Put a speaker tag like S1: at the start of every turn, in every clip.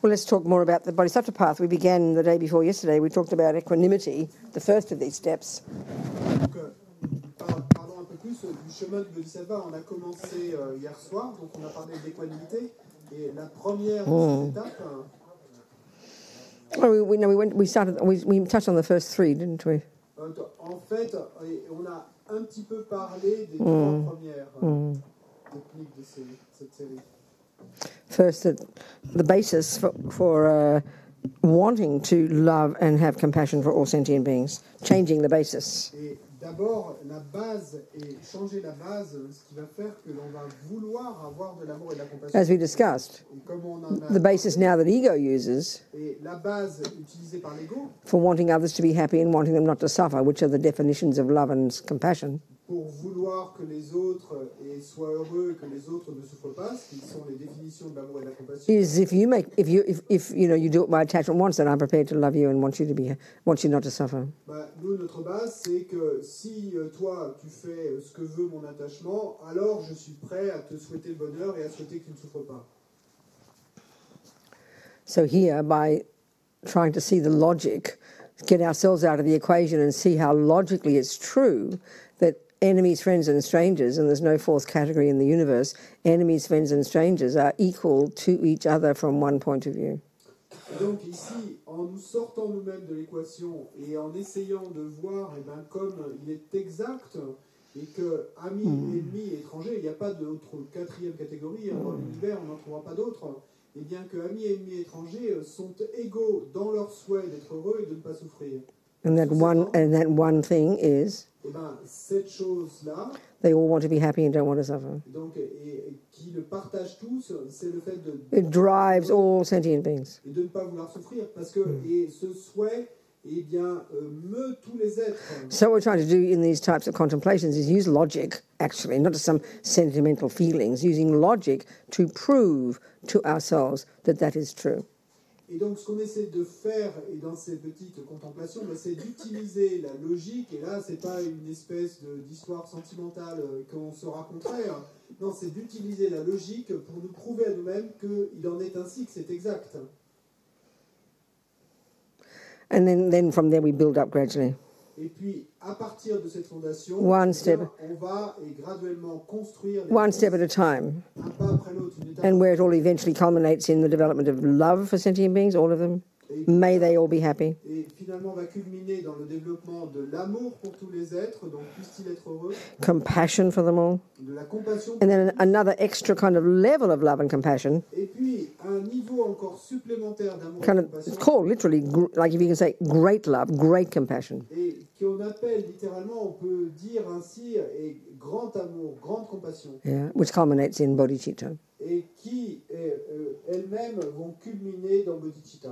S1: Well, let's talk more about the Bodhisattva path. We began the day before yesterday. We talked about equanimity, the first of these steps.
S2: Donc, parlons un peu plus du chemin du Bodhisattva. On a commencé hier soir, donc on a parlé d'équanimité. Et la première de ces étapes...
S1: Well, we touched on the first three, didn't we?
S2: En fait, on a un petit peu parlé des trois premières techniques de cette série.
S1: First, the basis for wanting to love and have compassion for all sentient beings, changing the basis.
S2: Et d'abord, la base et changer la base, ce qui va faire que l'on va vouloir avoir de l'amour et de la compassion.
S1: As we discussed, the basis now that ego uses
S2: et la base utilisée par l'ego
S1: for wanting others to be happy and wanting them not to suffer, which are the definitions of love and compassion.
S2: Pour vouloir que les autres soient heureux et que les autres ne souffrent pas, ce qui sont les définitions de l'amour et de la compassion.
S1: Is if you do it by attachment once, then I'm prepared to love you and want you not to suffer.
S2: Nous, notre base, c'est que si toi tu fais ce que veut mon attachement, alors je suis prêt à te souhaiter le bonheur et à souhaiter que tu ne souffres pas.
S1: So here, by trying to see the logic, get ourselves out of the equation and see how logically it's true that enemies, friends and strangers, and there's no fourth category in the universe, enemies, friends and strangers are equal to each other from one point of view.
S2: Donc ici, en nous sortant nous-mêmes de l'équation et en essayant de voir comme il est exact et que amis, ennemis, étrangers, il n'y a pas d'autre quatrième catégorie, dans l'univers on n'en trouvera pas d'autres, et bien que amis, ennemis, étrangers sont égaux dans leur souhait d'être heureux et de ne pas souffrir.
S1: And that one thing is
S2: cette chose-là,
S1: they all want to be happy and don't want to suffer.
S2: Donc, et qui le partagent tous, c'est le fait de...
S1: It drives all sentient beings.
S2: Et de ne pas vouloir souffrir, parce que et ce souhait, meut tous les êtres.
S1: So what we're trying to do in these types of contemplations is use logic, actually, not just some sentimental feelings, using logic to prove to ourselves that that is true.
S2: Et donc, ce qu'on essaie de faire dans ces petites contemplations, c'est d'utiliser la logique. Et là, c'est pas une espèce d'histoire sentimentale qu'on se raconterait. Non, c'est d'utiliser la logique pour nous prouver à nous-mêmes qu'il en est ainsi, que c'est exact.
S1: And then from there we build up gradually.
S2: Et puis, à partir de cette fondation,
S1: on
S2: va graduellement construire
S1: one step at a time.
S2: Un pas après l'autre, une étape.
S1: And where it all eventually culminates in the development of love for sentient beings, all of them. May they all be happy.
S2: Et finalement va culminer dans le développement de l'amour pour tous les êtres, donc puissent-ils être heureux.
S1: Compassion for them all.
S2: De la compassion.
S1: And then another extra kind of level of love and compassion.
S2: Et puis un niveau encore supplémentaire d'amour
S1: et
S2: compassion.
S1: It's called literally, like if you can say, great love, great compassion.
S2: Et qu'on appelle littéralement, on peut dire ainsi, grand amour, grande compassion.
S1: Yeah, which culminates in bodhicitta.
S2: Et qui elles-mêmes vont culminer dans bodhicitta.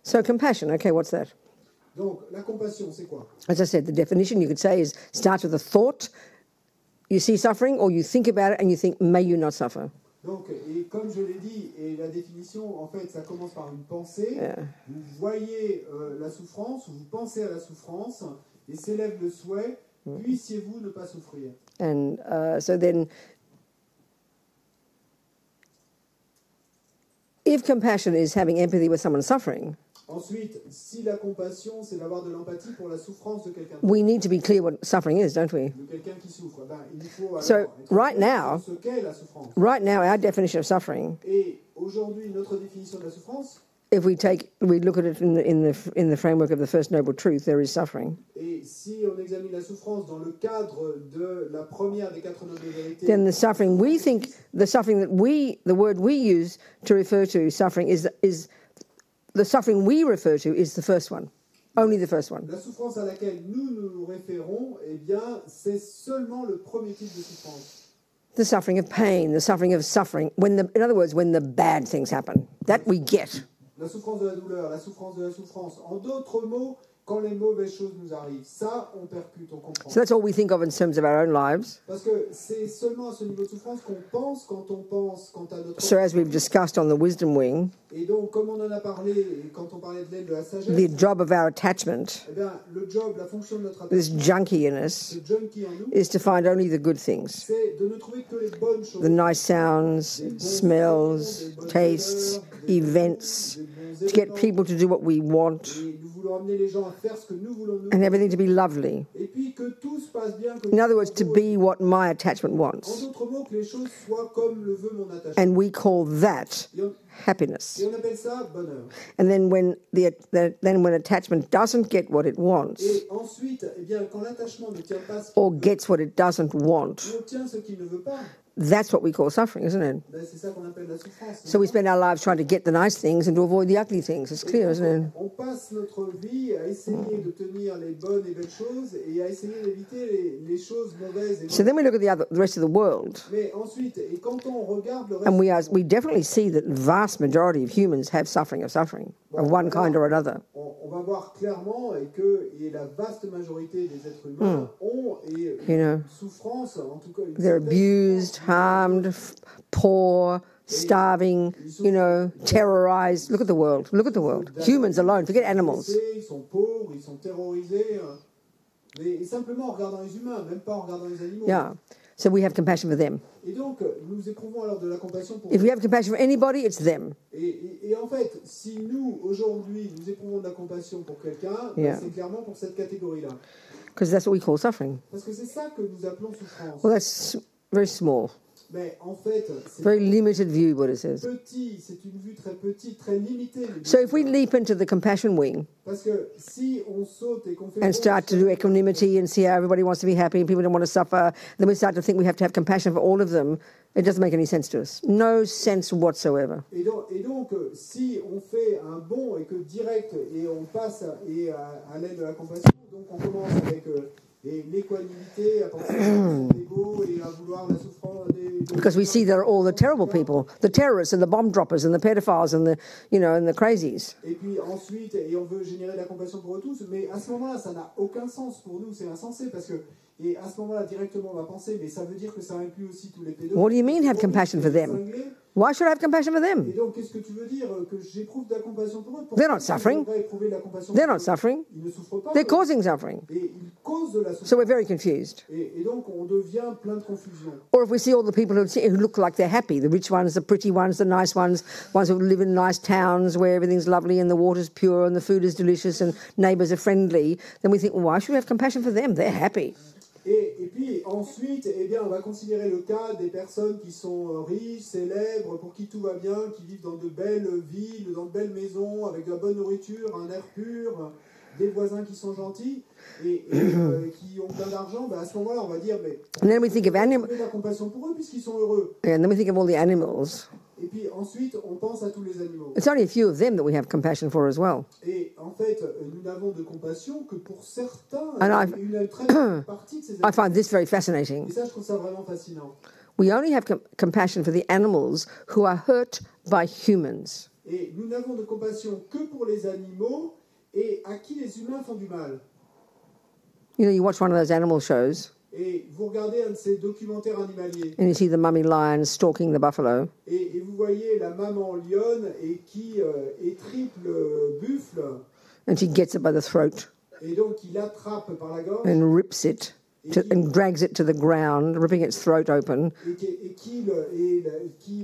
S1: So compassion, okay, what's that?
S2: Donc, la compassion, c'est quoi?
S1: As I said, the definition you could say is starts with a thought. You see suffering, or you think about it and you think, may you not suffer.
S2: Donc, et comme je l'ai dit, et la définition, en fait, ça commence par une pensée.
S1: Yeah.
S2: Vous voyez la souffrance, vous pensez à la souffrance, et s'élève le souhait, puissiez-vous ne pas souffrir.
S1: And so then, if compassion is having empathy with someone suffering,
S2: ensuite, si la compassion, c'est d'avoir de l'empathie pour la souffrance de quelqu'un,
S1: we need to be clear what suffering is, don't we?
S2: de quelqu'un qui souffre, il faut alors
S1: So,
S2: être
S1: right
S2: clair
S1: now-
S2: sur ce qu'est la souffrance.
S1: Right now, our definition of suffering,
S2: Et aujourd'hui, notre définition de la souffrance,
S1: if we look at it in the framework of the first noble truth, there is suffering.
S2: et si on examine la souffrance dans le cadre de la première des quatre nobles vérités,
S1: Then the suffering the word we use to refer to suffering is the suffering we refer to is the first one, only the first one.
S2: la souffrance à laquelle nous nous référons, c'est seulement le premier type de souffrance.
S1: The suffering of pain, the suffering of suffering. In other words, when the bad things happen, that we get.
S2: La souffrance de la douleur, la souffrance de la souffrance. En d'autres mots, quand les mauvaises choses nous arrivent, ça, on percute, on comprend.
S1: So that's all we think of in terms of our own lives.
S2: Parce que c'est seulement à ce niveau de souffrance qu'on pense quant à notre...
S1: So as we've discussed on the wisdom wing,
S2: Et donc, comme on en a parlé, et quand on parlait de l'aile de la sagesse,
S1: the job of our attachment,
S2: eh bien, le job, la fonction de notre
S1: this
S2: attachement,
S1: junkie in us,
S2: ce junkie en nous,
S1: is to find only the good things.
S2: c'est de ne trouver que les bonnes choses.
S1: The nice sounds, smells, tastes, events, to get people to do what we want,
S2: Et nous voulons amener les gens à faire ce que nous voulons nous.
S1: and everything to be lovely.
S2: Et puis que tout se passe bien. Que
S1: In other words, to be what my attachment
S2: En
S1: wants.
S2: d'autres mots, que les choses soient comme le veut mon attachement.
S1: And we call that
S2: Et
S1: happiness.
S2: on appelle ça bonheur.
S1: And then when when attachment doesn't get what it wants,
S2: Et ensuite, eh bien, quand l'attachement ne tient pas ce
S1: or
S2: qu'il veut,
S1: gets what it doesn't want,
S2: ou obtient ce qu'il ne veut pas,
S1: that's what we call suffering, isn't it?
S2: ben c'est ça qu'on appelle la souffrance.
S1: So we spend our lives trying to get the nice things and to avoid the ugly things. It's clear, isn't it?
S2: On passe notre vie à essayer de tenir les bonnes et belles choses et à essayer d'éviter les choses mauvaises. Et
S1: So then we look at the rest of the world,
S2: Mais ensuite, et quand on regarde le reste,
S1: and we definitely see that the vast majority of humans have suffering of one kind or another.
S2: on va voir clairement et la vaste majorité des êtres humains ont souffrance, en tout cas.
S1: They're abused, harmed, poor, starving, terrorized. Look at the world. Look at the world. Humans alone. Forget animals.
S2: Ils sont pauvres, ils sont terrorisés. Et simplement en regardant les humains, même pas en regardant les animaux.
S1: Yeah. So we have compassion for them.
S2: Et donc, nous éprouvons alors de la compassion pour
S1: If
S2: eux.
S1: we have compassion for anybody, it's them.
S2: Et en fait, si nous, aujourd'hui, nous éprouvons de la compassion pour quelqu'un, c'est clairement pour cette catégorie-là.
S1: Because that's what we call suffering.
S2: Parce que c'est ça que nous appelons souffrance.
S1: Well, that's very small.
S2: Mais en fait, c'est
S1: Very limited view, Buddha says.
S2: petit, c'est une vue très petite, très limitée.
S1: So if we leap into the compassion wing
S2: Parce que si on saute et qu'on fait
S1: and start to do equanimity and see how everybody wants to be happy and people don't want to suffer, then we start to think we have to have compassion for all of them. It doesn't make any sense to us. No sense whatsoever.
S2: Et donc, si on fait un bond et que direct et on passe à l'aide de la compassion, donc on commence avec l'équanimité, à penser à l'ego et à vouloir la souffrance.
S1: Because we see they're all the terrible people, the terrorists and the bomb droppers and the pedophiles and the crazies.
S2: Et puis ensuite, on veut générer de la compassion pour eux tous, mais à ce moment-là, ça n'a aucun sens pour nous, c'est insensé parce que. Et à ce moment-là, directement, on va penser, mais ça veut dire que ça inclut aussi tous les pédophiles.
S1: What do you mean, have compassion for them? Why should I have compassion for them?
S2: Et donc, qu'est-ce que tu veux dire que j'éprouve de la compassion pour eux?
S1: They're not suffering. They're not suffering.
S2: Ils ne souffrent pas.
S1: They're causing suffering.
S2: Et ils causent de la souffrance.
S1: So we're very confused.
S2: Et donc, on devient plein de confusion.
S1: Or if we see all the people who look like they're happy, the rich ones, the pretty ones, the nice ones who live in nice towns where everything's lovely and the water's pure and the food is delicious and neighbours are friendly, then we think, well, why should we have compassion for them? They're happy.
S2: Et puis ensuite, on va considérer le cas des personnes qui sont riches, célèbres, pour qui tout va bien, qui vivent dans de belles villes, dans de belles maisons, avec de la bonne nourriture, un air pur, des voisins qui sont gentils et qui ont plein d'argent. À ce moment-là, on va dire, mais
S1: And then we think of
S2: la compassion pour eux puisqu'ils sont heureux.
S1: And then we think of all the animals.
S2: Et puis ensuite, on pense à tous les animaux.
S1: It's only a few of them that we have compassion for as well.
S2: Et en fait, nous n'avons de compassion que pour certains, une très grande partie de ces
S1: I
S2: animaux.
S1: find this very fascinating.
S2: Et ça, je trouve ça vraiment fascinant.
S1: We only have compassion for the animals who are hurt by humans.
S2: Et nous n'avons de compassion que pour les animaux et à qui les humains font du mal.
S1: You watch one of those animal shows.
S2: Et vous regardez un de ces documentaires animaliers.
S1: And you see the mummy lion stalking the buffalo.
S2: Et vous voyez la maman lionne et qui étripe le buffle.
S1: And she gets it by the throat.
S2: Et donc il l'attrape par la gorge.
S1: And rips it. And drags it to the ground, ripping its throat open.
S2: Et qui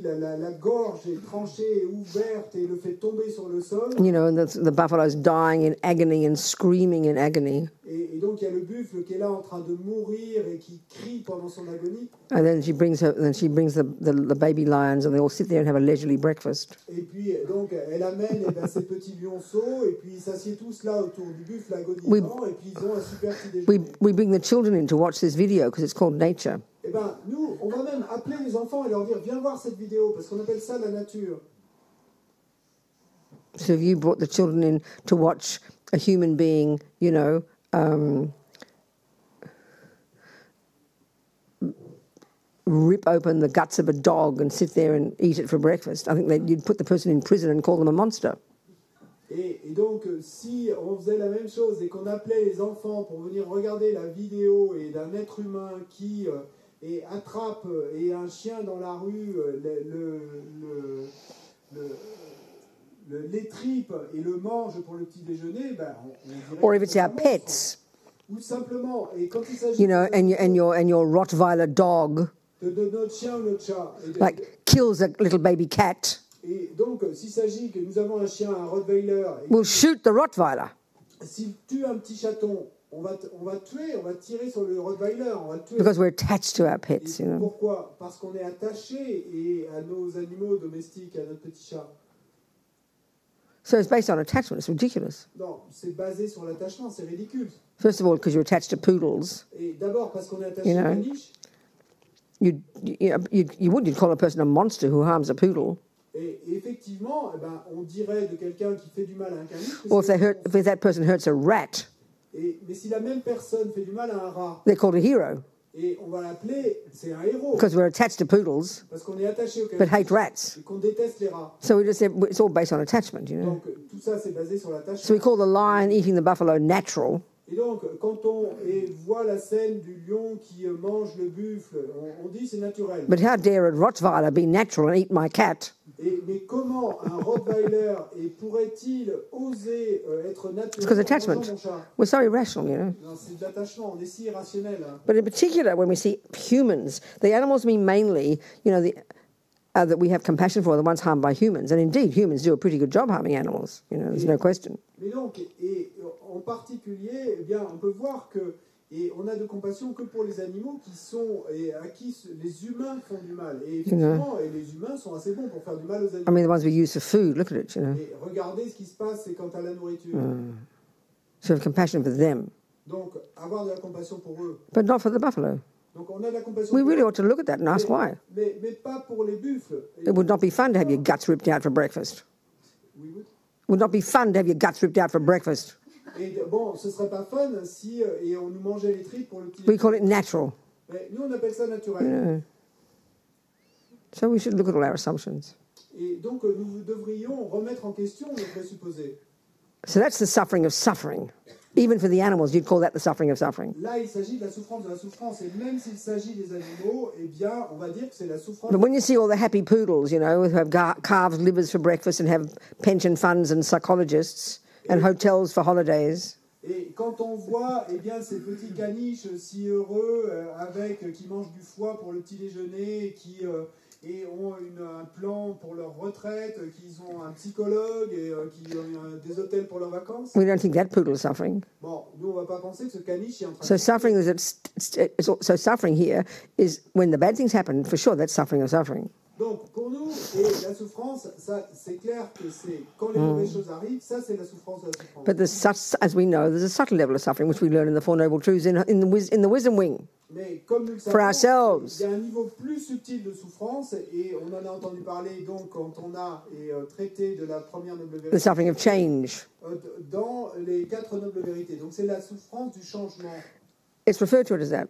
S2: la gorge est tranchée et ouverte et le fait tomber sur le sol.
S1: And the buffalo's dying in agony and screaming in agony.
S2: Et donc il y a le buffle qui est là en train de mourir et qui crie pendant son agonie.
S1: And then she brings the baby lions, and they all sit there and have a leisurely breakfast.
S2: Et puis donc elle amène ces petits lionceaux et puis ils s'assiedent tous là autour du buffle agonisant et puis ils ont un super petit déjeuner.
S1: We bring the children in to watch this video because it's called nature.
S2: Eh ben nous, on va même appeler les enfants et leur dire viens voir cette vidéo parce qu'on appelle ça la nature.
S1: So if you brought the children in to watch a human being, rip open the guts of a dog and sit there and eat it for breakfast, I think that you'd put the person in prison and call them a monster.
S2: Et donc, si on faisait la même chose et qu'on appelait les enfants pour venir regarder la vidéo et d'un être humain qui attrape un chien dans la rue, l'étripe et le mange pour le petit déjeuner, ben, on dirait
S1: Or
S2: que
S1: if it's
S2: c'est
S1: our
S2: un monstre.
S1: pets,
S2: Ou simplement, et quand il s'agit
S1: you know, and your Rottweiler dog
S2: de notre chien ou notre chat,
S1: like kills a little baby cat,
S2: et donc s'il s'agit que nous avons un chien, un Rottweiler, et
S1: we'll shoot the Rottweiler
S2: s'il tue un petit chaton, on va tirer sur le Rottweiler, on va le tuer.
S1: because we're attached to our pets,
S2: Et
S1: you know.
S2: pourquoi? Parce qu'on est attaché à nos animaux domestiques, à notre petit chat.
S1: So it's based on attachment. It's ridiculous.
S2: Non, c'est basé sur l'attachement, c'est ridicule.
S1: First of all, because you're attached to poodles.
S2: Et d'abord parce qu'on est attaché
S1: You know.
S2: à la niche.
S1: You'd call a person a monster who harms a poodle.
S2: Et effectivement, eh ben, on dirait de quelqu'un qui fait du mal à un caniche. que
S1: Or if,
S2: c'est un monstre.
S1: if that person hurts a rat,
S2: Mais si la même personne fait du mal à un rat,
S1: they're called a hero
S2: et on va l'appeler, c'est un héros.
S1: because we're attached to poodles
S2: Parce qu'on est attaché au
S1: but
S2: caniche
S1: hate rats.
S2: et qu'on déteste les rats.
S1: So we just say it's all based on attachment, you know.
S2: Donc tout ça, c'est basé sur
S1: So
S2: l'attachement.
S1: we call the lion eating the buffalo natural,
S2: Et donc, quand on voit la scène du lion qui mange le buffle, on dit c'est naturel.
S1: but how dare a Rottweiler be natural and eat my cat?
S2: Mais comment un Rottweiler pourrait-il oser être
S1: It's
S2: naturel
S1: because
S2: en
S1: attachment.
S2: mangeant mon chat?
S1: We're so irrational, you know.
S2: Non, c'est de l'attachement, on est si irrationnel. Hein.
S1: But in particular, when we see humans, the animals mean mainly, you know, that we have compassion for, the ones harmed by humans. And indeed, humans do a pretty good job harming animals, you know, there's no question.
S2: Mais donc, et en particulier, eh bien, on peut voir que on a de compassion que pour les animaux qui sont à qui les humains font du mal. Et effectivement, et les humains sont assez bons pour faire du mal aux
S1: I
S2: animaux.
S1: mean, the ones we use for food, look at it, you know.
S2: Et regardez ce qui se passe, c'est quant à la nourriture.
S1: So have compassion for them,
S2: Donc, avoir de la compassion pour eux.
S1: but not for the buffalo.
S2: Donc, on a de la compassion
S1: We
S2: pour
S1: really
S2: eux,
S1: ought to look at that and ask why.
S2: mais pas pour les buffles. Et
S1: It would not be fun to have your guts ripped out for breakfast.
S2: oui, oui.
S1: It would not be fun to have your guts ripped out for breakfast.
S2: Et bon, ce serait pas fun si et on nous mangeait les tripes pour le petit.
S1: We call it natural.
S2: Mais nous, on appelle ça naturel.
S1: Yeah. So we should look at all our assumptions.
S2: Et donc, nous devrions remettre en question nos présupposés.
S1: So that's the suffering of suffering. Even for the animals, you'd call that the suffering of suffering.
S2: Là, il s'agit de la souffrance de la souffrance. Et même s'il s'agit des animaux, eh bien, on va dire que c'est la souffrance.
S1: But when you see all the happy poodles, you know, who have calves' livers for breakfast and have pension funds and psychologists and hotels for holidays,
S2: Et quand on voit, eh bien, ces petits caniches si heureux, qui mangent du foie pour le petit déjeuner, qui ont un plan pour leur retraite, qu'ils ont un psychologue et qui ont des hôtels pour leurs vacances.
S1: we don't think that poodle is suffering.
S2: Bon, nous, on va pas penser que ce caniche est en train
S1: So
S2: de...
S1: suffering so suffering here is when the bad things happen. For sure, that's suffering of suffering.
S2: Donc, pour nous, et la souffrance, ça, c'est clair que c'est quand les mauvaises choses arrivent, ça, c'est la souffrance de la souffrance.
S1: But as we know, there's a subtle level of suffering which we learn in the Four Noble Truths in the Wisdom Wing.
S2: Mais comme nous le
S1: For
S2: savons,
S1: ourselves.
S2: il y a un niveau plus subtil de souffrance, et on en a entendu parler donc quand on a traité de la première noble
S1: The
S2: vérité
S1: suffering of change.
S2: dans les 4 nobles vérités. Donc c'est la souffrance du changement.
S1: It's referred to it as that.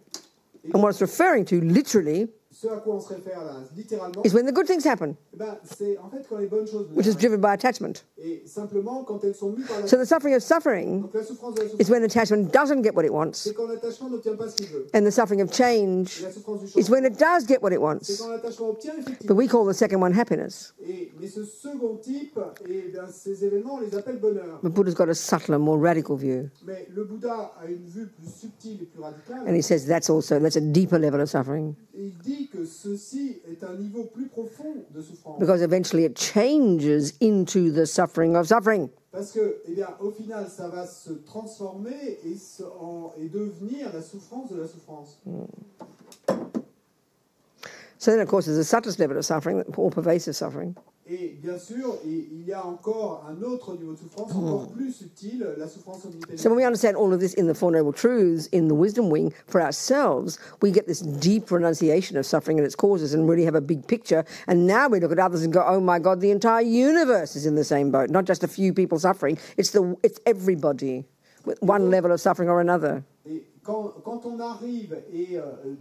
S1: And what it's referring to, literally,
S2: Ce à quoi on se réfère là, littéralement,
S1: is when the good things happen,
S2: eh ben, c'est en fait quand les bonnes choses nous
S1: which is
S2: arrivent.
S1: driven by attachment.
S2: Et simplement quand elles sont mues par la
S1: So the suffering of suffering
S2: Donc la souffrance de la
S1: is
S2: souffrance,
S1: when attachment doesn't get what it wants.
S2: c'est quand l'attachement n'obtient pas ce qu'il veut.
S1: And the suffering of
S2: Et
S1: change
S2: la souffrance du
S1: is
S2: changement,
S1: when it does get what it
S2: c'est
S1: wants.
S2: quand l'attachement obtient
S1: But
S2: effectivement.
S1: we call the second one happiness.
S2: Mais ce second type, eh bien, ces événements, on les appelle bonheur.
S1: But Buddha's got a subtler, more radical view.
S2: Mais le Bouddha a une vue plus subtile et plus radicale.
S1: And he says that's a deeper level of suffering.
S2: Et il dit que ceci est un niveau plus profond de souffrance.
S1: Because eventually it changes into the suffering of suffering.
S2: Parce que, eh bien, au final, ça va se transformer et devenir la souffrance de la souffrance.
S1: So then, of course, there's a subtlest level of suffering, all pervasive suffering.
S2: Et bien sûr, il y a encore un autre niveau de souffrance, encore plus subtil, la souffrance
S1: So when
S2: omnipénétrante.
S1: we understand all of this in the Four Noble Truths, in the Wisdom Wing, for ourselves, we get this deep renunciation of suffering and its causes and really have a big picture. And now we look at others and go, oh my God, the entire universe is in the same boat, not just a few people suffering. It's everybody with one level of suffering or another.
S2: Et quand on arrive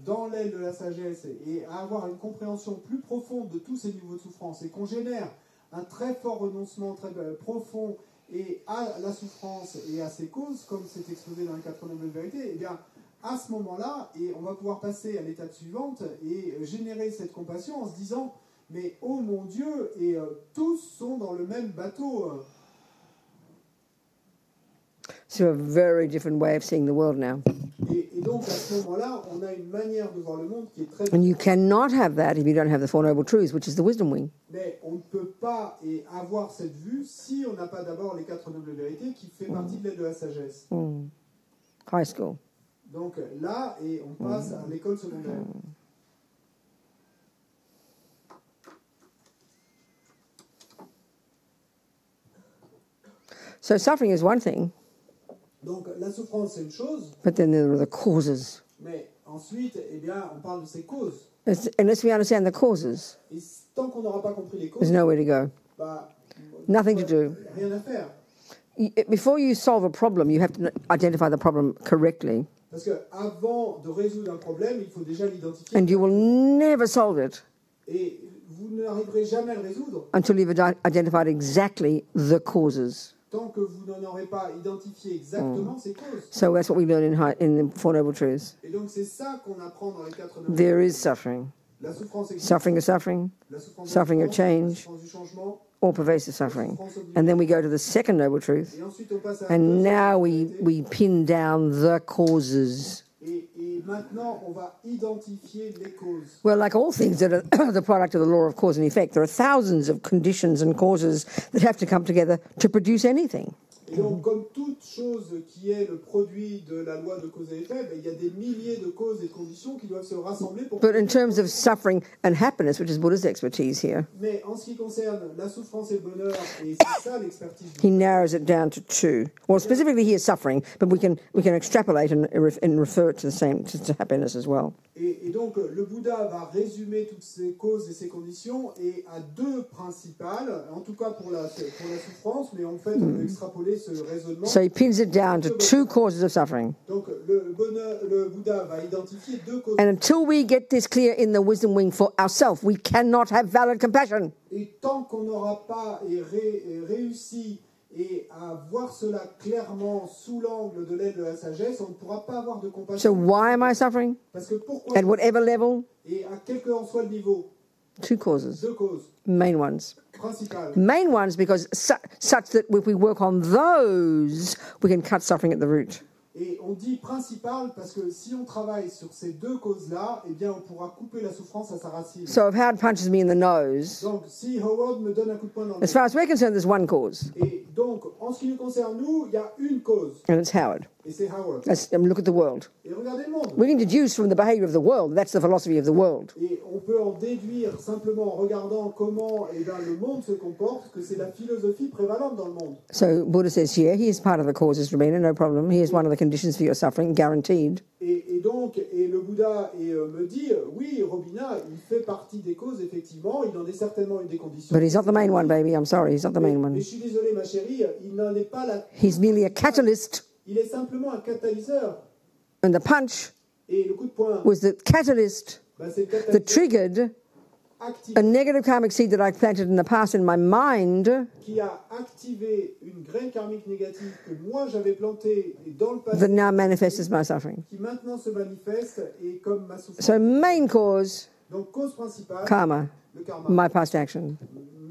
S2: dans l'aile de la sagesse et à avoir une compréhension plus profonde de tous ces niveaux de souffrance et qu'on génère un très fort renoncement très profond et à la souffrance et à ses causes, comme c'est exposé dans les 4 nobles vérités, eh bien, à ce moment-là, et on va pouvoir passer à l'étape suivante et générer cette compassion en se disant, mais oh mon Dieu, et tous sont dans le même bateau.
S1: So a very different way of seeing the world now.
S2: Et donc à ce moment-là, on a une manière de voir le monde qui est très
S1: And you
S2: différente.
S1: cannot have that if you don't have the Four Noble Truths, which is the wisdom wing.
S2: Mais on ne peut pas avoir cette vue si on n'a pas d'abord les 4 nobles vérités qui fait partie de l'aide de la sagesse.
S1: High school.
S2: Donc là, et on passe à l'école secondaire.
S1: So suffering is one thing,
S2: Donc la souffrance, c'est une chose,
S1: but then there are the causes.
S2: mais ensuite, eh bien, on parle de ses causes.
S1: Unless we understand the causes,
S2: Et tant qu'on n'aura pas compris les
S1: there's
S2: causes,
S1: nowhere to go.
S2: bah,
S1: Nothing to do.
S2: rien à faire.
S1: Before you solve a problem, you have to identify the problem correctly.
S2: Parce qu'avant de résoudre un problème, il faut déjà l'identifier.
S1: And you will never solve it
S2: Et vous n'arriverez jamais à le résoudre
S1: until you've identified exactly the causes.
S2: tant que vous n'en aurez pas identifié exactement ces causes.
S1: So that's what we learn in the Four Noble Truths.
S2: Et donc c'est ça qu'on apprend dans les 4 nobles.
S1: There is suffering.
S2: La souffrance existe.
S1: Suffering of suffering,
S2: La souffrance
S1: suffering of
S2: la
S1: change,
S2: souffrance du changement.
S1: all pervasive suffering. And then we go to the second Noble Truth,
S2: Et ensuite on passe à
S1: and
S2: la
S1: now
S2: vérité.
S1: we pin down the causes.
S2: Et maintenant on va identifier les causes.
S1: Well, like all things that are the product of the law of cause and effect, there are thousands of conditions and causes that have to come together to produce anything.
S2: Et donc, comme toute chose qui est le produit de la loi de cause et effet, ben, il y a des milliers de causes et de conditions qui doivent se rassembler pour...
S1: But in terms of suffering and happiness, which is Buddha's expertise here,
S2: Mais en ce qui concerne la souffrance et le bonheur, et c'est ça l'expertise
S1: he
S2: du
S1: narrows it down to two. Well, specifically here, suffering, but we can extrapolate and refer it to the same to happiness as well.
S2: Et donc, le Bouddha va résumer toutes ces causes et ces conditions et à 2 principales, en tout cas pour la souffrance, mais en fait, on peut extrapoler ce raisonnement.
S1: So he pins it down to 2 causes of suffering.
S2: Donc, le Bouddha va identifier 2 causes.
S1: And until we get this clear in the wisdom wing for ourselves, we cannot have valid compassion.
S2: Et tant qu'on n'aura pas réussi et à voir cela clairement sous l'angle de l'aide de la sagesse, on ne pourra pas avoir de
S1: So
S2: compassion.
S1: why am I suffering?
S2: Parce que pourquoi,
S1: At whatever level?
S2: et à quel que en soit le niveau,
S1: 2 causes,
S2: 2 causes
S1: main ones.
S2: principales.
S1: Main ones because such that if we work on those, we can cut suffering at the root.
S2: Et on dit principales parce que si on travaille sur ces 2 causes-là, eh bien on pourra couper la souffrance à sa racine.
S1: So if Howard punches me in the nose,
S2: Donc si Howard me donne un coup de poing dans le
S1: as far as we're concerned, there's one cause,
S2: et donc en ce qui nous concerne nous, il y a une cause,
S1: and it's Howard.
S2: et c'est Howard.
S1: Look at the world.
S2: Et regardez le monde.
S1: We can deduce from the behavior of the world. That's the philosophy of the world.
S2: Et on peut en déduire simplement en regardant comment le monde se comporte, que c'est la philosophie prévalente dans le monde.
S1: So Buddha says here, he is part of the causes, Robina, no problem. He is one of the conditions for your suffering, guaranteed.
S2: Et donc, le Bouddha me dit, oui, Robina, il fait partie des causes, effectivement, il en est certainement une des conditions.
S1: But he's not the main one, baby. I'm sorry, he's not the main
S2: Mais
S1: one.
S2: je suis désolé, ma chérie, il n'en est pas la...
S1: He's merely a catalyst,
S2: Il est simplement un catalyseur.
S1: and the punch
S2: Et le coup de poing,
S1: was the catalyst
S2: c'est le
S1: that
S2: catalyseur
S1: triggered
S2: actif
S1: a negative karmic seed that I planted in the past in my mind
S2: qui a activé une graine karmique négative que moi j'avais plantée dans le passé,
S1: that now manifests as my suffering.
S2: qui maintenant se manifeste et comme ma souffrance.
S1: So main cause,
S2: Donc, cause principale,
S1: karma,
S2: le karma.
S1: my past action.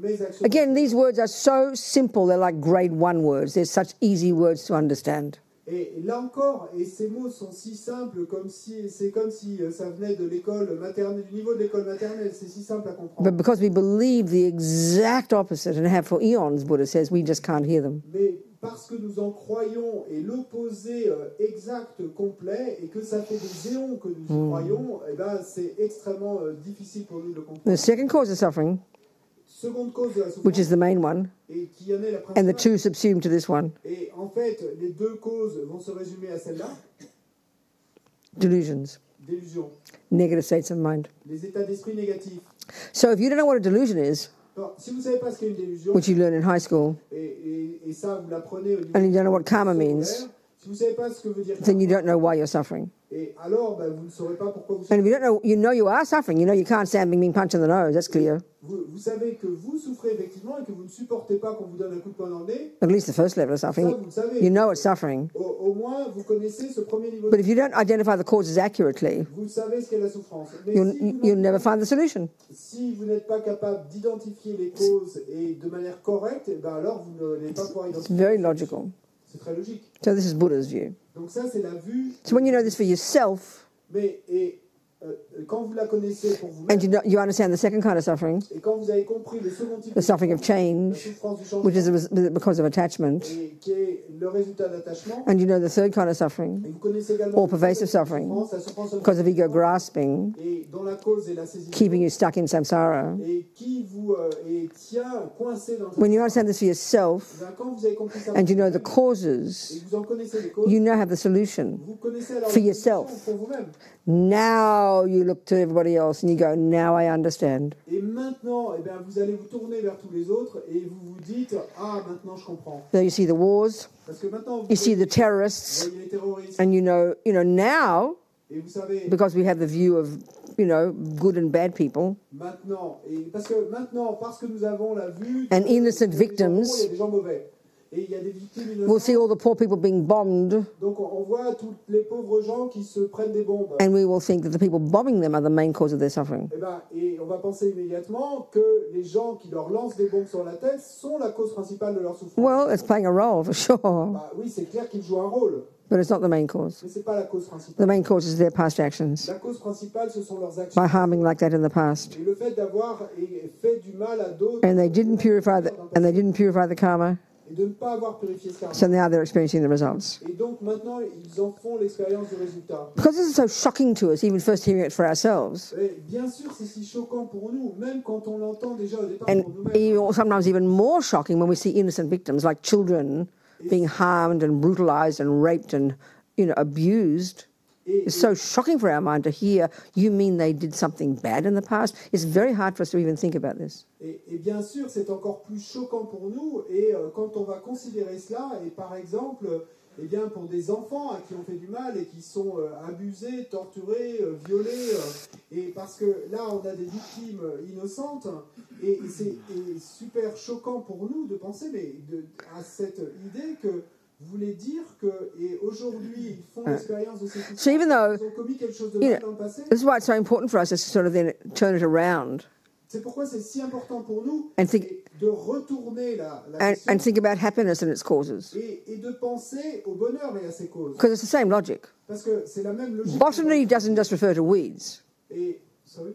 S2: Mes actions.
S1: Again, these words are so simple, they're like grade 1 words. They're such easy words to understand.
S2: Et là encore, et ces mots sont si simples, c'est comme si ça venait de l'école maternelle, du niveau de l'école maternelle, c'est si simple à comprendre.
S1: But because we believe the exact opposite and have for eons, Buddha says, we just can't hear them.
S2: Mais parce que nous en croyons et l'opposé exact, complet, et que ça fait des éons que nous y croyons, eh ben, c'est extrêmement difficile pour nous de le comprendre.
S1: The second cause of suffering,
S2: Seconde cause de la
S1: which is
S2: souffrance,
S1: the main one,
S2: et qui en est la
S1: and the
S2: principale.
S1: 2 subsumed to this one,
S2: Et en fait, les 2 causes vont se résumer à celle-là,
S1: delusions,
S2: délusion,
S1: negative states of mind.
S2: les états d'esprit négatifs.
S1: So if you don't know what a delusion is,
S2: Alors, si vous ne savez pas ce qu'est une délusion,
S1: which you learn in high school,
S2: et ça vous l'apprenez au niveau
S1: and you don't know what karma
S2: secondaire,
S1: means,
S2: si Si vous savez pas ce que veut dire
S1: then you don't know why you're suffering.
S2: et alors vous ne saurez pas pourquoi vous
S1: And if
S2: souffrez.
S1: you don't know, you know you are suffering. You know you can't stand being punched in the nose. That's clear.
S2: Vous savez que vous souffrez effectivement et que vous ne supportez pas qu'on vous donne un coup de poing dans le nez.
S1: At least the first level of
S2: Ça,
S1: suffering.
S2: vous le savez.
S1: You know it's suffering.
S2: Au moins, vous connaissez ce premier niveau.
S1: But if you don't identify the causes accurately,
S2: Vous savez ce qu'est la souffrance. Mais
S1: you'll never find the solution.
S2: si vous n'êtes pas capable d'identifier les causes et de manière correcte, alors vous n'allez pas pouvoir
S1: It's
S2: identifier.
S1: very logical.
S2: C'est très logique.
S1: So this is Buddha's view.
S2: Donc ça, c'est la vue.
S1: So when you know this for yourself,
S2: Mais quand vous la connaissez pour vous-même,
S1: and you understand the second kind of suffering,
S2: et quand vous avez compris le second type
S1: the suffering of
S2: la
S1: change,
S2: souffrance du changement,
S1: which is because of attachment,
S2: et qui est le résultat d'attachement,
S1: and you know the third kind of suffering,
S2: et vous connaissez également
S1: all pervasive suffering,
S2: la souffrance
S1: because of ego grasping,
S2: et dont la cause est la saisie,
S1: keeping you stuck in samsara.
S2: et qui vous tient coincé dans
S1: When you understand this for yourself,
S2: quand vous avez compris ça,
S1: and you know the
S2: et
S1: causes,
S2: vous en connaissez les causes,
S1: you now have the solution.
S2: vous connaissez alors
S1: for
S2: la solution
S1: yourself.
S2: pour vous-même.
S1: Now you look to everybody else and you go, now I understand.
S2: Et maintenant, vous allez vous tourner vers tous les autres et vous vous dites, ah, maintenant je comprends.
S1: So you see the wars,
S2: Parce que maintenant, vous
S1: you see the
S2: voyez
S1: terrorists,
S2: les terroristes,
S1: and you know now,
S2: et vous savez,
S1: because we have the view of, good and bad people,
S2: maintenant, parce que nous avons la vue
S1: And
S2: de-
S1: innocent
S2: il y a des gens
S1: victims.
S2: bons, il y a des gens mauvais. Et il y a des victimes innocentes.
S1: we'll see all the poor people being bombed,
S2: Donc on voit tous les pauvres gens qui se prennent des bombes.
S1: and we will think that the people bombing them are the main cause of their suffering.
S2: Et on va penser immédiatement que les gens qui leur lancent des bombes sur la tête sont la cause principale de leur souffrance.
S1: Well, it's playing a role for sure,
S2: Oui, c'est clair qu'ils jouent un rôle,
S1: but it's not the main cause.
S2: mais c'est pas la cause
S1: The
S2: principale.
S1: main cause is their past actions,
S2: La cause principale, ce sont leurs actions.
S1: by harming like that in the past.
S2: Et le fait d'avoir fait du mal à d'autres
S1: And they didn't purify the karma,
S2: et de ne pas avoir purifié ce karma.
S1: so now they're experiencing the results.
S2: Et donc maintenant, ils en font l'expérience du résultat.
S1: Because this is so shocking to us, even first hearing it for ourselves,
S2: Et bien sûr, c'est si choquant pour nous, même quand on l'entend déjà au départ
S1: and
S2: pour nous-mêmes.
S1: sometimes even more shocking when we see innocent victims like children being harmed and brutalized and raped and abused. It's so shocking for our mind to hear, you mean they did something bad in the past? It's very hard for us to even think about this.
S2: Et bien sûr, c'est encore plus choquant pour nous. Et quand on va considérer cela, et par exemple, pour des enfants à qui on fait du mal et qui sont abusés, torturés, violés, et parce que là, on a des victimes innocentes, et c'est super choquant pour nous de penser à cette idée que vous voulez dire que, et aujourd'hui, ils font l'expérience de ces souffrances,
S1: So even though,
S2: ils ont commis quelque chose de mal dans le passé.
S1: this is why it's so important for us to sort of then turn it around
S2: C'est pourquoi c'est si important pour nous
S1: and think,
S2: de retourner la
S1: and
S2: question
S1: think about happiness and its causes.
S2: et de penser au bonheur et à ses causes.
S1: Because it's the same logic.
S2: Parce que c'est la même logique.
S1: Botany doesn't just refer to weeds.
S2: Sorry?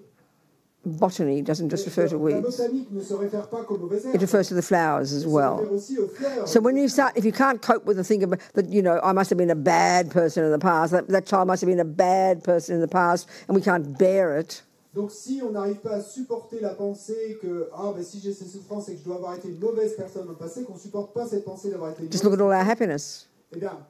S1: Botany doesn't just refer to
S2: La
S1: weeds.
S2: botanique ne se réfère pas qu'aux mauvaises
S1: It
S2: herbes.
S1: refers to the flowers as
S2: Elle se
S1: well.
S2: réfère aussi aux fleurs.
S1: So when if you can't cope with the thing about that, I must have been a bad person in the past, that child must have been a bad person in the past, and we can't bear it,
S2: Donc si on n'arrive pas à supporter la pensée que si j'ai ces souffrances, c'est que je dois avoir été une mauvaise personne dans le passé, qu'on ne supporte pas cette pensée d'avoir été une
S1: just look
S2: mauvaise
S1: at all our happiness,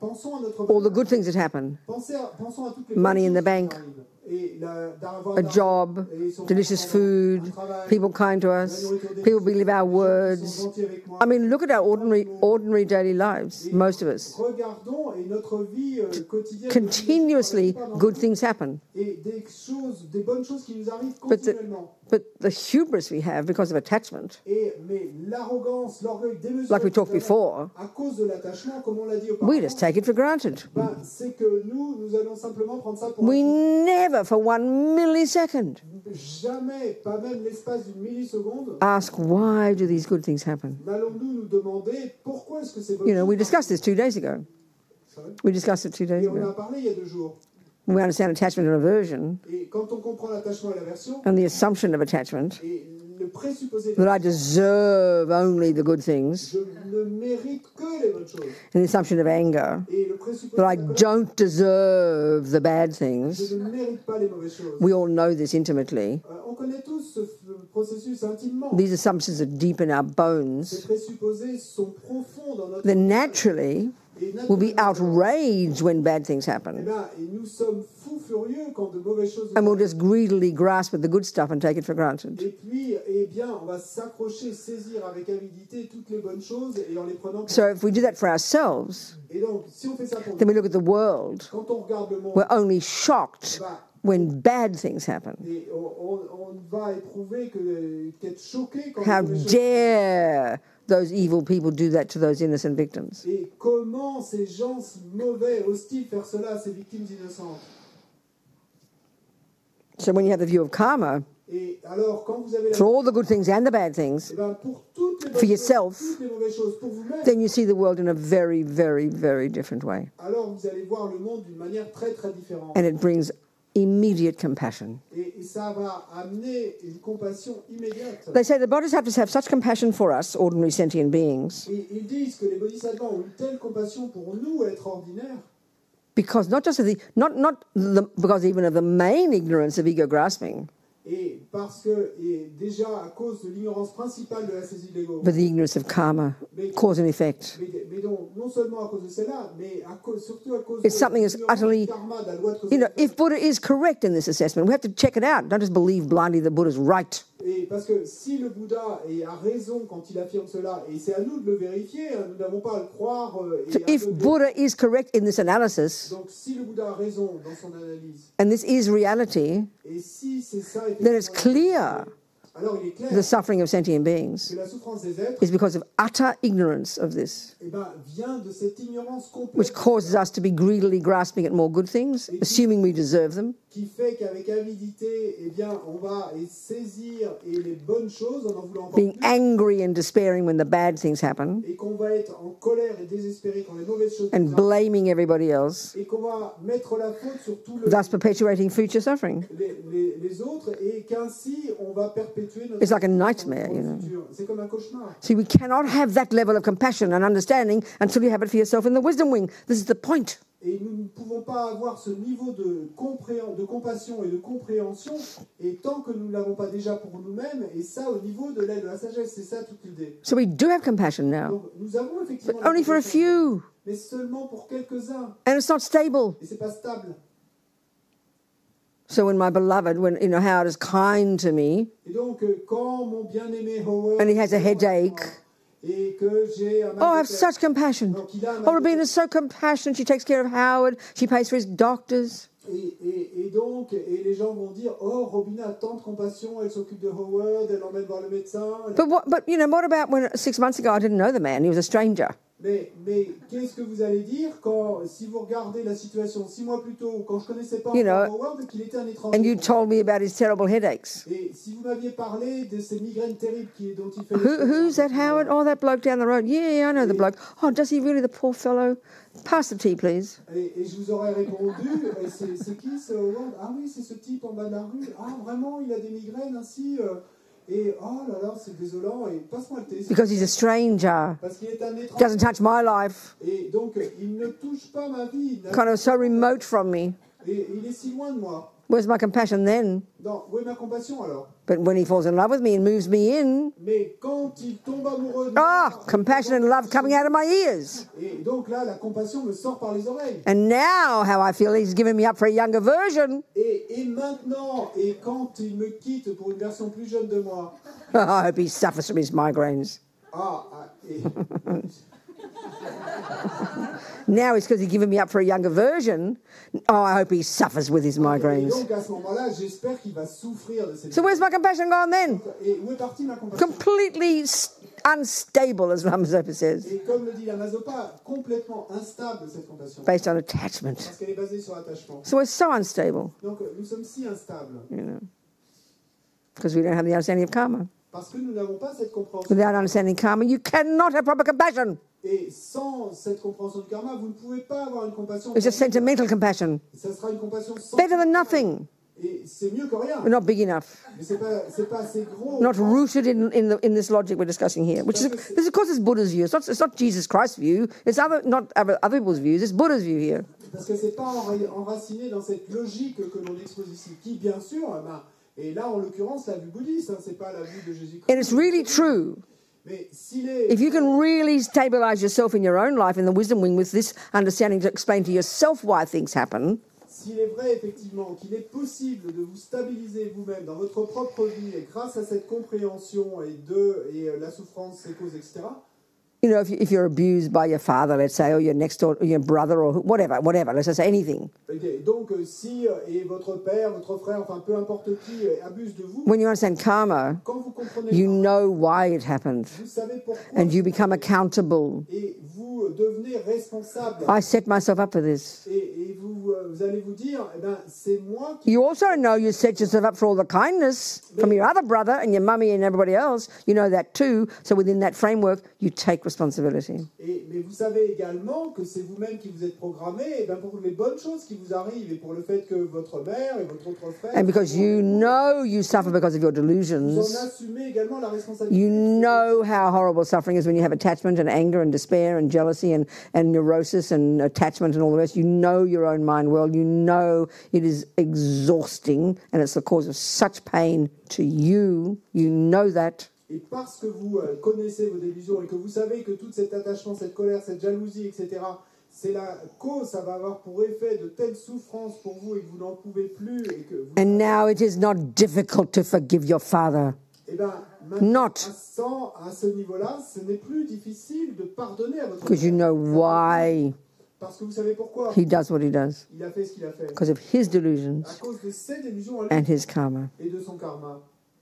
S2: pensons à notre
S1: all the good things that happen,
S2: pensons à toutes les
S1: money in
S2: bonnes
S1: the bank,
S2: choses qui arrivent. Et d'avoir
S1: a
S2: de l'argent,
S1: job,
S2: et son
S1: delicious
S2: enfant,
S1: food,
S2: un travail,
S1: people kind to us, people believe our
S2: des gens qui
S1: words.
S2: sont gentils avec moi.
S1: I mean, look at our ordinary daily lives,
S2: Et
S1: most of us.
S2: regardons et notre vie quotidienne.
S1: Continuously, good things happen.
S2: Et des bonnes choses qui nous arrivent continuellement.
S1: But the hubris we have because of attachment,
S2: Mais l'arrogance, l'orgueil démesuré
S1: like we talked before,
S2: à cause de l'attachement, comme on l'a dit auparavant,
S1: we just take it for granted.
S2: c'est que nous allons simplement prendre ça pour
S1: We
S2: acquis.
S1: never for 1 millisecond
S2: Jamais, pas même l'espace d'une milliseconde,
S1: ask, why do these good things happen?
S2: n'allons-nous nous demander pourquoi est-ce que c'est bon.
S1: We discussed this 2 days ago. We discussed it 2 days
S2: Et on en
S1: ago.
S2: a parlé il y a 2 jours.
S1: We understand attachment and aversion
S2: Et quand on comprend l'attachement et l'aversion,
S1: and the assumption of attachment,
S2: et le présupposé
S1: that I deserve only the good things,
S2: je ne mérite que les bonnes choses.
S1: and the assumption of anger,
S2: Et le présupposé
S1: that I
S2: de la colère,
S1: don't deserve the bad
S2: je
S1: things.
S2: ne mérite pas les mauvaises choses.
S1: We all know this intimately.
S2: On connaît tous ce processus intimement.
S1: These assumptions are deep in our
S2: Ces
S1: bones.
S2: présupposés sont profonds dans notre
S1: Then naturally, will be outraged when bad things
S2: Eh
S1: happen.
S2: ben, et nous sommes fous furieux quand de mauvaises choses
S1: And we'll
S2: arrivent.
S1: just greedily grasp at the good stuff and take it for granted.
S2: Et puis, eh bien, on va s'accrocher, saisir avec avidité toutes les bonnes choses et en les prenant.
S1: So if we do that for ourselves,
S2: Et donc, si on fait ça pour
S1: then we
S2: nous,
S1: look at the world,
S2: quand on regarde le monde,
S1: we're only shocked
S2: bah,
S1: when bad things happen.
S2: et on va éprouver qu'être choqué quand
S1: How
S2: les mauvaises choses
S1: dare those evil people do that to those innocent victims?
S2: Et comment ces gens mauvais, hostiles, faire cela à ces victimes innocentes?
S1: So when you have the view of karma,
S2: Et alors, quand vous avez la
S1: for all the good things and the bad things,
S2: eh ben, pour toutes les
S1: for
S2: bonnes
S1: yourself,
S2: choses, toutes les mauvaises choses pour vous-même,
S1: then you see the world in a very, very, very different way.
S2: alors vous allez voir le monde d'une manière très très différente.
S1: And it brings immediate compassion.
S2: Et ça va amener une compassion immédiate.
S1: They say the bodhisattvas have such compassion for us, ordinary sentient beings,
S2: Et ils disent que les bodhisattvas ont une telle compassion pour nous, être ordinaires,
S1: because not just of because even of the main ignorance of ego grasping,
S2: et parce que, et déjà à cause de l'ignorance principale de la saisie de l'ego,
S1: but the ignorance of karma, cause and effect.
S2: mais donc, non seulement à cause de cela, mais surtout à cause
S1: It's something that's
S2: de l'ignorance
S1: utterly,
S2: du karma, de la loi de cause
S1: you know,
S2: et effet.
S1: if Buddha is correct in this assessment, we have to check it out. Don't just believe blindly that Buddha's right.
S2: Et parce que si le Bouddha a raison quand il affirme cela, et c'est à nous de le vérifier, nous n'avons pas à le croire.
S1: So if Buddha is correct in this analysis,
S2: Donc si le Bouddha a raison dans son analyse,
S1: and this is reality,
S2: et si c'est ça,
S1: then it's clear
S2: alors il est clair
S1: the suffering of sentient beings
S2: que la souffrance des êtres
S1: is because of utter ignorance of this,
S2: eh ben, vient de cette ignorance
S1: which
S2: complète
S1: causes us to be greedily grasping at more good things, assuming we deserve them,
S2: qui fait qu'avec avidité, eh bien, on va saisir les bonnes choses en voulant encore
S1: being
S2: plus,
S1: angry and despairing when the bad things happen,
S2: et qu'on va être en colère et désespéré quand les mauvaises choses
S1: and
S2: nous arrivent,
S1: blaming everybody else,
S2: et qu'on va mettre la faute sur tout
S1: thus perpetuating future suffering.
S2: les autres, et qu'ainsi on va perpétuer notre
S1: It's like a nightmare, you know.
S2: futur. C'est comme un cauchemar.
S1: See, we cannot have that level of compassion and understanding until you have it for yourself in the wisdom wing. This is the point.
S2: Et nous ne pouvons pas avoir ce niveau de compassion et de compréhension, et tant que nous ne l'avons pas déjà pour nous-mêmes, et ça au niveau de l'aide de la sagesse, c'est ça toute l'idée.
S1: So we do have compassion now,
S2: Donc nous avons effectivement
S1: but only for a few,
S2: mais seulement pour quelques-uns,
S1: and it's not stable.
S2: et c'est pas stable.
S1: So when my beloved, when you know Howard is kind to me,
S2: Et donc quand mon bien-aimé Howard
S1: and he has a headache,
S2: et que j'ai un mal
S1: oh, I
S2: de
S1: have
S2: tête,
S1: such compassion.
S2: donc il a un
S1: Oh,
S2: mal de
S1: Robina is so compassionate. She takes care of Howard. She pays for his doctors.
S2: Et donc, et les gens vont dire, oh, Robina a tant de compassion, elle s'occupe de Howard, elle l'emmène voir le médecin.
S1: But you know, what about when 6 months ago I didn't know the man? He was a stranger.
S2: Mais qu'est-ce que vous allez dire quand, si vous regardez la situation 6 mois plus tôt, quand je connaissais pas
S1: You know,
S2: encore Howard, qu'il était un étranger.
S1: And you told me about his terrible headaches.
S2: Et si vous m'aviez parlé de ces migraines terribles dont il fait...
S1: Who's that, Howard? Oh, that bloke down the road. Yeah, I know the bloke. Oh, does he really, the poor fellow? Pass the tea, please.
S2: Et je vous aurais répondu, c'est qui ce Howard? Ah oui, c'est ce type en bas de la rue. Ah vraiment, il a des migraines ainsi et oh là là, c'est désolant. Et passe-moi le thé.
S1: Because he's a stranger.
S2: Parce qu'il est un étranger.
S1: Doesn't touch my life.
S2: Et donc, il ne touche pas ma vie.
S1: Kind of so remote from me.
S2: Et il est si loin de moi.
S1: Where's my compassion then?
S2: Donc, où est ma compassion alors?
S1: But when he falls in love with me and moves me in,
S2: Mais quand il tombe amoureux de moi...
S1: compassion and love coming out of my ears.
S2: Et donc là, la compassion me sort par les oreilles.
S1: And now how I feel he's given me up for a younger version.
S2: Et maintenant, et quand il me quitte pour une version plus jeune de moi...
S1: I hope he suffers from his migraines.
S2: Et...
S1: Now it's because he's given me up for a younger version. Oh, I hope he suffers with his
S2: Et
S1: migraines.
S2: donc à ce moment-là, j'espère qu'il va souffrir de cette...
S1: So where's my compassion gone then?
S2: Et où est partie ma compassion?
S1: Completely unstable, as Lamazopa says,
S2: Et comme le dit la Mazopa, complètement instable cette compassion.
S1: based on attachment.
S2: Parce qu'elle est basée sur l'attachement.
S1: So we're so unstable,
S2: Donc nous sommes si instables.
S1: you know, because we don't have the understanding of karma.
S2: Parce que nous n'avons pas cette compréhension.
S1: Without understanding karma, you cannot have proper compassion.
S2: Et sans cette compréhension du karma, vous ne pouvez pas avoir une compassion.
S1: It's just sentimental compassion.
S2: Ça sera une compassion sans...
S1: Better than nothing.
S2: Et c'est mieux que rien.
S1: But not big enough.
S2: Mais c'est pas assez gros.
S1: Not rooted in this logic we're discussing here, which is, this of course is Buddha's view. It's not Jesus Christ's view. It's not other people's views. It's Buddha's view here.
S2: Parce que c'est pas enraciné dans cette logique que l'on expose ici, qui bien sûr, et là en l'occurrence la vue bouddhiste, c'est pas la vue de Jésus-Christ.
S1: And it's really true
S2: Mais s'il est...
S1: If you can really stabilize yourself in your own life in the wisdom wing with this understanding to explain to yourself why things happen,
S2: S'il est vrai, effectivement, qu'il est possible de vous stabiliser vous-même dans votre propre vie et grâce à cette compréhension et la souffrance, ses causes, etc.,
S1: you know, if you're abused by your father, let's say, or your next door, or your brother, or whatever, let's just say anything.
S2: okay. Donc, si et votre père, votre frère, enfin peu importe qui abuse de vous,
S1: When you understand karma,
S2: quand vous comprenez
S1: you
S2: karma,
S1: know why it happened,
S2: vous savez pourquoi,
S1: and you become accountable.
S2: et vous devenez responsable.
S1: I set myself up for this.
S2: Et vous allez vous dire, eh ben, c'est moi qui...
S1: You also know you set yourself up for all the kindness from your other brother and your mummy and everybody else. You know that too. So within that framework, you take responsibility.
S2: Mais vous savez également que c'est vous-même qui vous êtes programmé et ben pour les bonnes choses qui vous arrivent et pour le fait que votre mère et votre autre frère...
S1: And because you know you suffer because of your
S2: Vous en
S1: delusions,
S2: assumez également la responsabilité.
S1: you know how horrible suffering is when you have attachment and anger and despair and jealousy and neurosis and attachment and all the rest. You know your own mind well. You know it is exhausting and it's the cause of such pain to you. You know that.
S2: Et parce que vous connaissez vos délusions et que vous savez que tout cet attachement, cette colère, cette jalousie, etc., c'est la cause, ça va avoir pour effet de telles souffrances pour vous et que vous n'en pouvez plus. Et que vous...
S1: And now it is not difficult to forgive your father.
S2: Eh ben, maintenant,
S1: Not.
S2: à ce niveau-là, ce n'est plus difficile de pardonner à votre
S1: Because you know why
S2: Parce que vous savez pourquoi
S1: he does what he does.
S2: il a fait ce qu'il a fait.
S1: Because of his delusions
S2: À cause de ses délusions
S1: and his karma.
S2: et de son karma.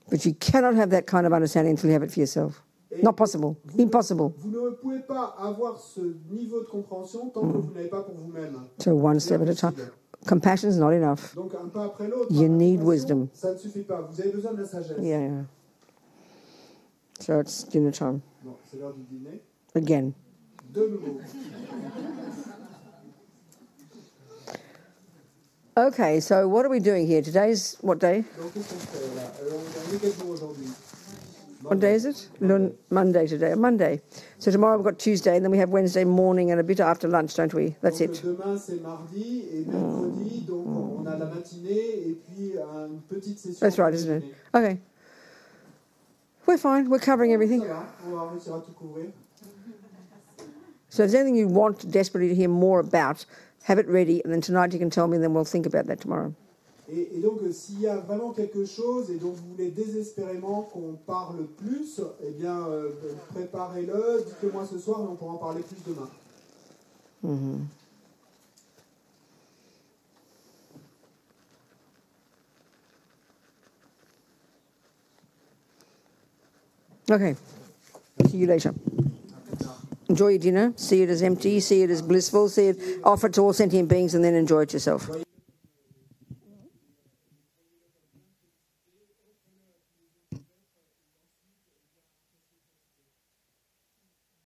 S1: But you cannot have that kind of understanding until you have it for yourself.
S2: Et
S1: Not possible. Impossible.
S2: Vous ne pouvez pas avoir ce niveau de compréhension tant que vous n'avez pas pour vous-même.
S1: So one step at a time. Compassion is not enough.
S2: Donc un pas après l'autre.
S1: You need
S2: compassion,
S1: wisdom.
S2: Ça ne suffit pas. Vous avez besoin de la sagesse.
S1: Yeah. So it's dinner time.
S2: Bon, c'est l'heure du dîner.
S1: Again.
S2: De nouveau.
S1: Okay, so what are we doing here? Today's what day?
S2: Donc qu'est-ce qu'on fait là On est quel jour aujourd'hui?
S1: What day is it? Monday today. Monday. So tomorrow we've got Tuesday, and then we have Wednesday morning and a bit after lunch, don't we? That's
S2: donc,
S1: it.
S2: Demain c'est mardi et mercredi, donc on a la matinée et puis une petite session.
S1: That's right, isn't it? Okay. We're fine. We're covering everything.
S2: Ça va, on va réussir à tout couvrir.
S1: So if there's anything you want desperately to hear more about, have it ready, and then tonight you can tell me, and then we'll think about that tomorrow.
S2: Et donc, s'il y a vraiment quelque chose et dont vous voulez désespérément qu'on parle plus, eh bien, préparez-le, dites-le-moi ce soir et on pourra en parler plus demain.
S1: Mm-hmm. Okay. See you later. Enjoy your dinner. See it as empty. See it as blissful. See it, offer it to all sentient beings, and then enjoy it yourself.